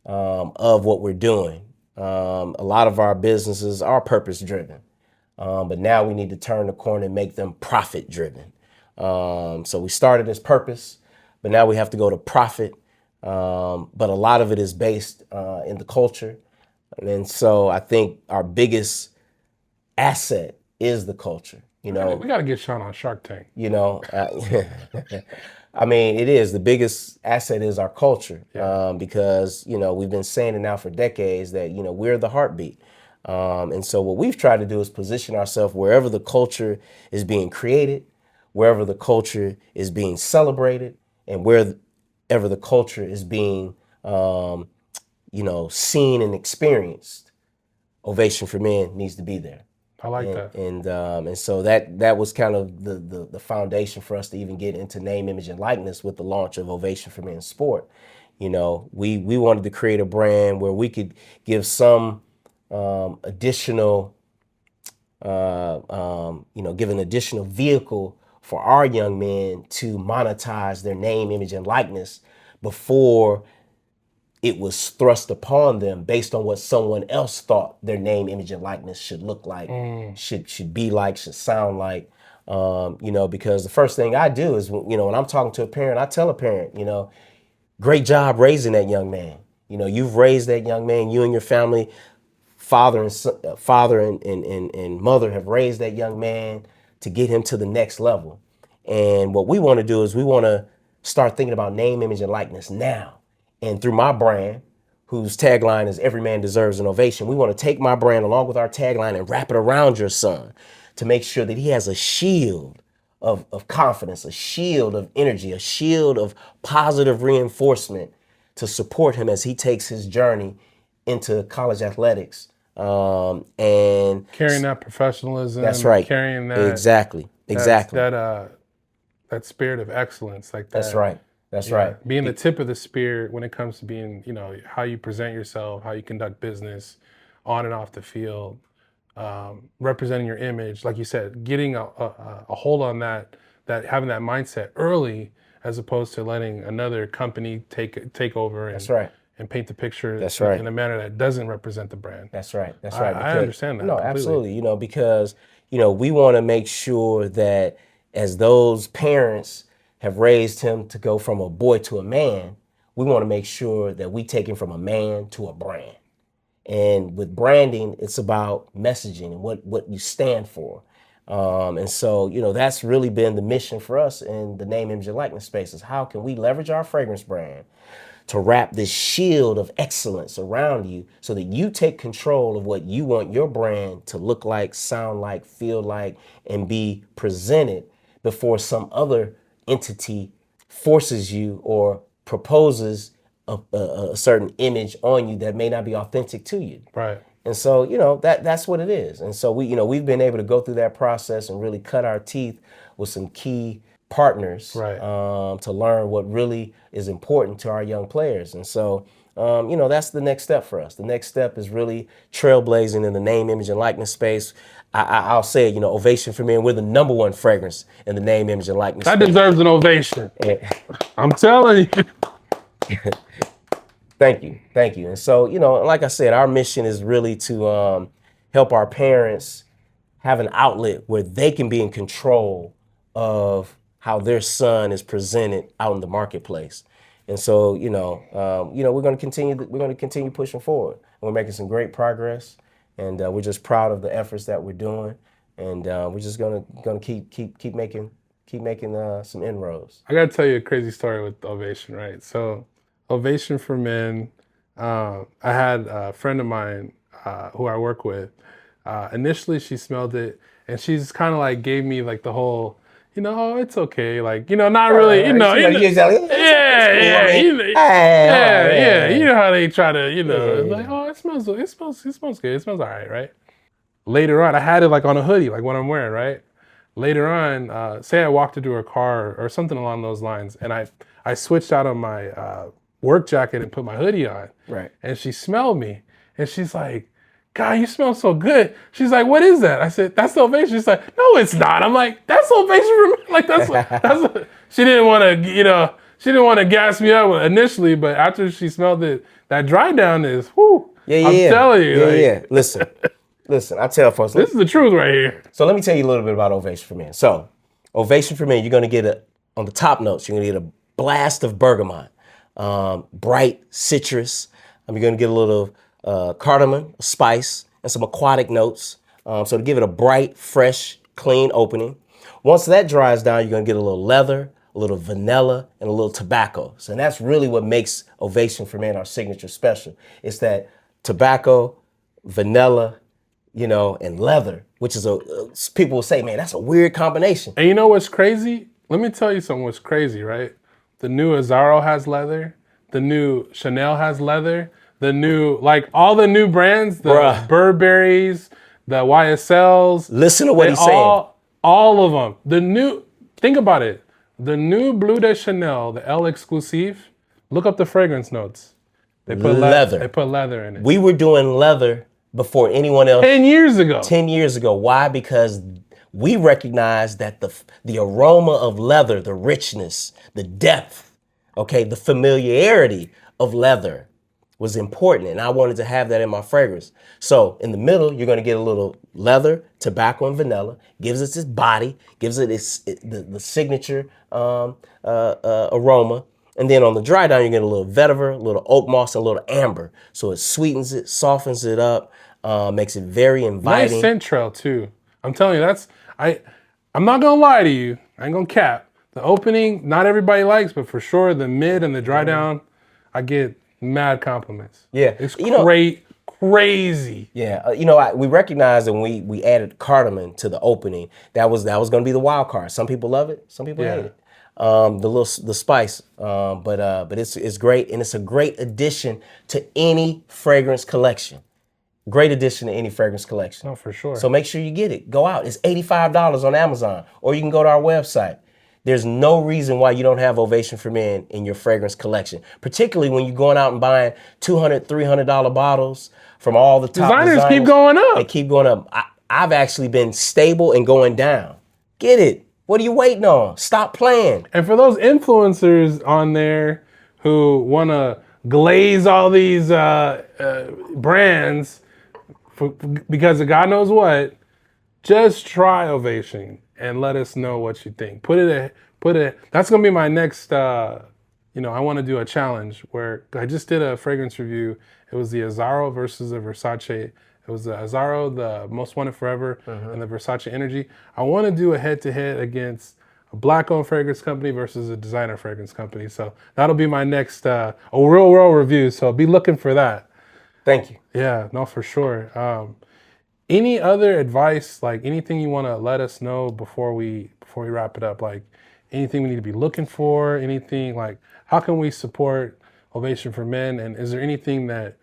of what we're doing. A lot of our businesses are purpose driven, but now we need to turn the corner and make them profit driven. So we started as purpose, but now we have to go to profit. But a lot of it is based in the culture. And so I think our biggest asset is the culture. We got to get Sean on Shark Tank. I mean, it is. The biggest asset is our culture, because, we've been saying it now for decades that, we're the heartbeat. And so what we've tried to do is position ourselves wherever the culture is being created, wherever the culture is being celebrated, and wherever the culture is being, seen and experienced. Ovation for Men needs to be there. I like that. And so that was kind of the foundation for us to even get into name, image, and likeness with the launch of Ovation for Men Sport. We wanted to create a brand where we could give some additional, give an additional vehicle for our young men to monetize their name, image, and likeness before it was thrust upon them based on what someone else thought their name, image, and likeness should look like, should be like, should sound like. Because the first thing I do is, when I'm talking to a parent, I tell a parent, great job raising that young man. You've raised that young man. You and your family, father and mother have raised that young man to get him to the next level. And what we want to do is we want to start thinking about name, image, and likeness now. And through my brand, whose tagline is "Every man deserves an ovation," we want to take my brand along with our tagline and wrap it around your son to make sure that he has a shield of confidence, a shield of energy, a shield of positive reinforcement to support him as he takes his journey into college athletics. And carrying that professionalism. That's right. Carrying that. Exactly. That spirit of excellence, like that. That's right. That's right. Being the tip of the spear when it comes to being, how you present yourself, how you conduct business on and off the field, representing your image, like you said, getting a hold on that having that mindset early, as opposed to letting another company take over. That's right. And paint the picture in a manner that doesn't represent the brand. That's right. That's right. I understand that. No, completely. absolutely. Because, we want to make sure that as those parents have raised him to go from a boy to a man, we want to make sure that we take him from a man to a brand. And with branding, it's about messaging and what you stand for. And so, that's really been the mission for us in the name, image, and likeness space, is how can we leverage our fragrance brand to wrap this shield of excellence around you so that you take control of what you want your brand to look like, sound like, feel like, and be presented before some other entity forces you or proposes a certain image on you that may not be authentic to you. Right. And so, that's what it is. And so we've been able to go through that process and really cut our teeth with some key partners, right, to learn what really is important to our young players. And so, that's the next step for us. The next step is really trailblazing in the name, image, and likeness space. I'll say it, Ovation for Men, we're the #1 fragrance in the name, image, and likeness that space. Deserves an ovation. I'm telling you. Thank you. And so, like I said, our mission is really to help our parents have an outlet where they can be in control of how their son is presented out in the marketplace. And so, we're going to continue pushing forward. We're making some great progress, and we're just proud of the efforts that we're doing, and we're just going to keep making some inroads. I gotta tell you a crazy story with Ovation, right? So, Ovation for Men. I had a friend of mine who I work with. Initially, she smelled it, and she's kind of like gave me like the whole, oh, it's okay, like not really, yeah. You know how they try to, like, oh, it smells good, it smells all right, right? Later on, I had it like on a hoodie, like what I'm wearing, right? Later on, say I walked into her car or something along those lines, and I switched out of my work jacket and put my hoodie on. Right. And she smelled me, and she's like, "God, you smell so good." She's like, "What is that?" I said, "That's the Ovation." She's like, "No, it's not." I'm like, "That's Ovation for me." Like that's. She didn't want to, she didn't want to gas me up initially, but after she smelled it, that dry down is, whoo. I'm telling you. Yeah. Listen, I tell folks. This is the truth right here. So let me tell you a little bit about Ovation for Men. So, Ovation for Men, you're going to get on the top notes, you're going to get a blast of bergamot, bright citrus. You're going to get a little cardamom, spice, and some aquatic notes. So to give it a bright, fresh, clean opening. Once that dries down, you're going to get a little leather, a little vanilla, and a little tobacco. So and that's really what makes Ovation for Men our signature special. It's that tobacco, vanilla, and leather, which is people will say, man, that's a weird combination. And you know what's crazy? Let me tell you something what's crazy, right? The new Azzaro has leather. The new Chanel has leather. The new, like all the new brands, the Burberrys, the YSLs. Listen to what he's saying. All of them. Think about it. The new Bleu de Chanel, the L Exclusive, look up the fragrance notes. They put leather. They put leather in it. We were doing leather before anyone else. 10 years ago. 10 years ago. Why? Because we recognized that the aroma of leather, the richness, the depth, the familiarity of leather was important. And I wanted to have that in my fragrance. So in the middle, you're going to get a little leather, tobacco, and vanilla. Gives it its body, gives it the signature aroma. And then on the dry down, you get a little vetiver, a little oak moss, and a little amber. So it sweetens it, softens it up, makes it very inviting. Nice scent trail too. I'm telling you, I'm not gonna lie to you. I ain't gonna cap. The opening, not everybody likes, but for sure the mid and the dry down, I get mad compliments. Yeah, it's great, crazy. Yeah, we recognized when we added cardamom to the opening, that was gonna be the wild card. Some people love it, some people hate it. The spice, but it's great, and it's a great addition to any fragrance collection. Great addition to any fragrance collection. Oh, for sure. So make sure you get it. Go out. It's $85 on Amazon, or you can go to our website. There's no reason why you don't have Ovation for Men in your fragrance collection, particularly when you're going out and buying $200, $300 bottles from all the top designers. Keep going up. They keep going up. I've actually been stable and going down. Get it. What are you waiting on? Stop playing. And for those influencers on there who want to glaze all these brands because of God knows what, just try Ovation and let us know what you think. Put it. That's gonna be my next. I want to do a challenge where I just did a fragrance review. It was the Azzaro versus the Versace. It was the Azzaro, the Most Wanted Forever, and the Versace Energy. I want to do a head-to-head against a black-owned fragrance company versus a designer fragrance company. So that'll be my next a real world review. So be looking for that. Thank you. Yeah, no, for sure. Any other advice, like anything you want to let us know before we wrap it up? Like anything we need to be looking for? Anything like how can we support Ovation for Men? And is there anything that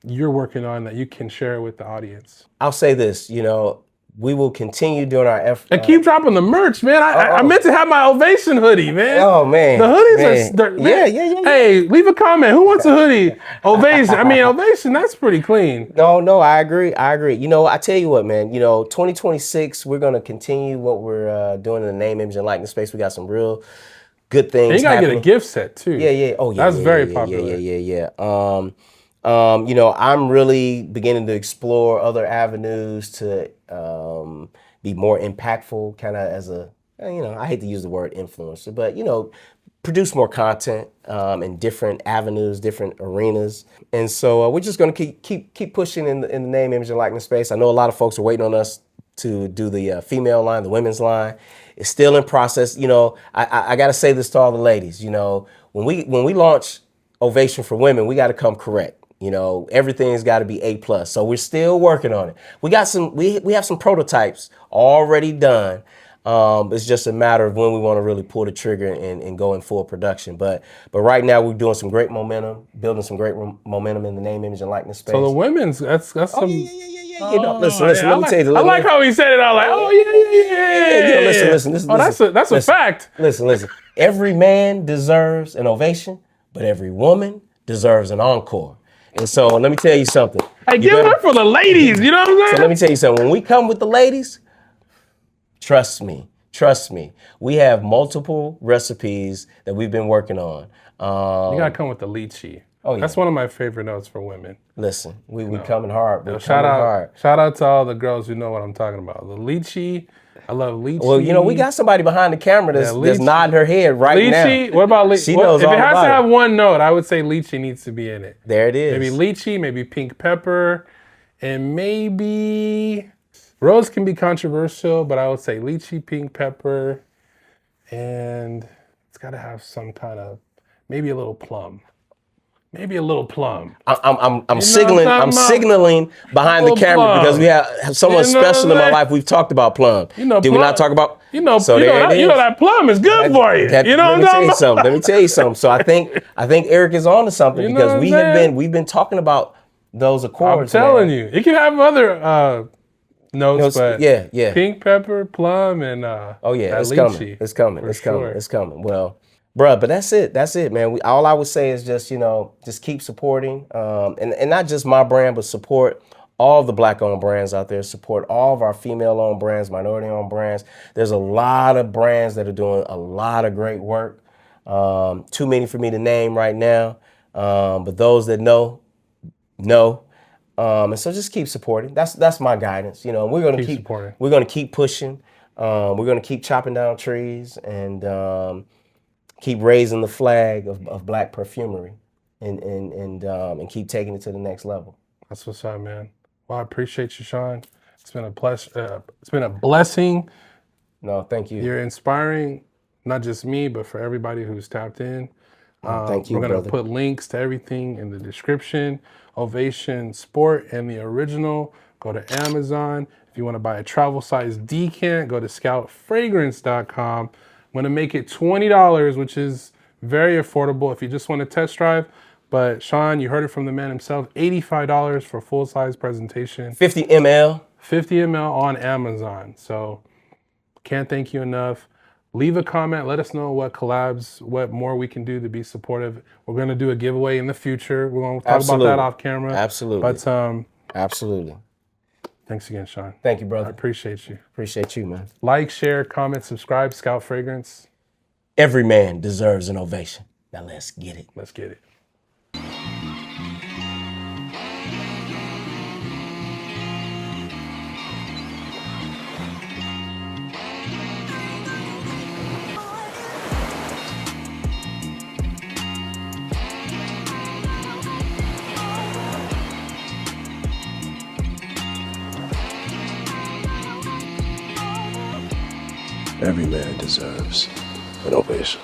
you're working on that you can share with the audience? I'll say this, we will continue doing our efforts. And keep dropping the merch, man. I meant to have my Ovation hoodie, man. Oh, man. The hoodies are... Yeah. Hey, leave a comment. Who wants a hoodie? Ovation. Ovation, that's pretty clean. No, I agree. I tell you what, man. 2026, we're going to continue what we're doing in the name, image, and likeness space. We got some real good things and you got to get a gift set, too. Yeah. Oh, yeah. That's very popular. Yeah. I'm really beginning to explore other avenues to be more impactful, kind of as I hate to use the word influencer, but produce more content in different avenues, different arenas. And so we're just going to keep pushing in the name, image, and likeness space. I know a lot of folks are waiting on us to do the female line, the women's line. It's still in process. I got to say this to all the ladies. When we launch Ovation for women, we got to come correct. Everything's got to be A+. So we're still working on it. We have some prototypes already done. It's just a matter of when we want to really pull the trigger and go in full production. But right now we're doing some great momentum, building some great momentum in the name, image, and likeness space. So the women's, that's some. Yeah. Listen. Let me tell you. I like how he said it. I like, yeah. Listen. That's a fact. Listen. Every man deserves an ovation, but every woman deserves an encore. And so let me tell you something. Hey, give it up for the ladies. You know what I'm saying? So let me tell you something. When we come with the ladies, trust me. We have multiple recipes that we've been working on. You gotta come with the lychee. Oh, yeah. That's one of my favorite notes for women. Listen, we coming hard. Shout out to all the girls who know what I'm talking about. The lychee. I love lychee. Well, we got somebody behind the camera that's nodding her head right now. Lychee. What about lychee? She knows all about it. If it has to have one note, I would say lychee needs to be in it. There it is. Maybe lychee, maybe pink pepper, and maybe rose can be controversial, but I would say lychee, pink pepper, and it's got to have some kind of, maybe a little plum. Maybe a little plum. I'm signaling behind the camera plum. Because we have someone special in my life. We've talked about plum. Did we not talk about? That plum is good for you. Let me tell you something. So I think Eric is on to something because we've been talking about those accords. I'm telling you, it can have other notes, but yeah, pink pepper, plum, and it's coming. Well. Bruh, but that's it, man. All I would say is just keep supporting, and not just my brand, but support all the Black-owned brands out there. Support all of our female-owned brands, minority-owned brands. There's a lot of brands that are doing a lot of great work. Too many for me to name right now, but those that know. And so just keep supporting. That's my guidance. We're gonna keep supporting. We're gonna keep pushing. We're gonna keep chopping down trees and. Keep raising the flag of Black perfumery and keep taking it to the next level. That's what's up, man. Well, I appreciate you, Shawn. It's been a pleasure. It's been a blessing. No, thank you. You're inspiring, not just me, but for everybody who's tapped in. Thank you, We're going to put links to everything in the description. Ovation Sport and the original. Go to Amazon. If you want to buy a travel size decant, go to scoutfragrance.com. I'm going to make it $20, which is very affordable if you just want to test drive. But Shawn, you heard it from the man himself, $85 for full-size presentation. 50 ml. 50 ml on Amazon. So can't thank you enough. Leave a comment. Let us know what collabs, what more we can do to be supportive. We're going to do a giveaway in the future. We're going to talk about that off camera. Absolutely. But absolutely. Thanks again, Shawn. Thank you, brother. I appreciate you. Appreciate you, man. Like, share, comment, subscribe, Scout Fragrance. Every man deserves an ovation. Now let's get it. Let's get it. Every man deserves an ovation.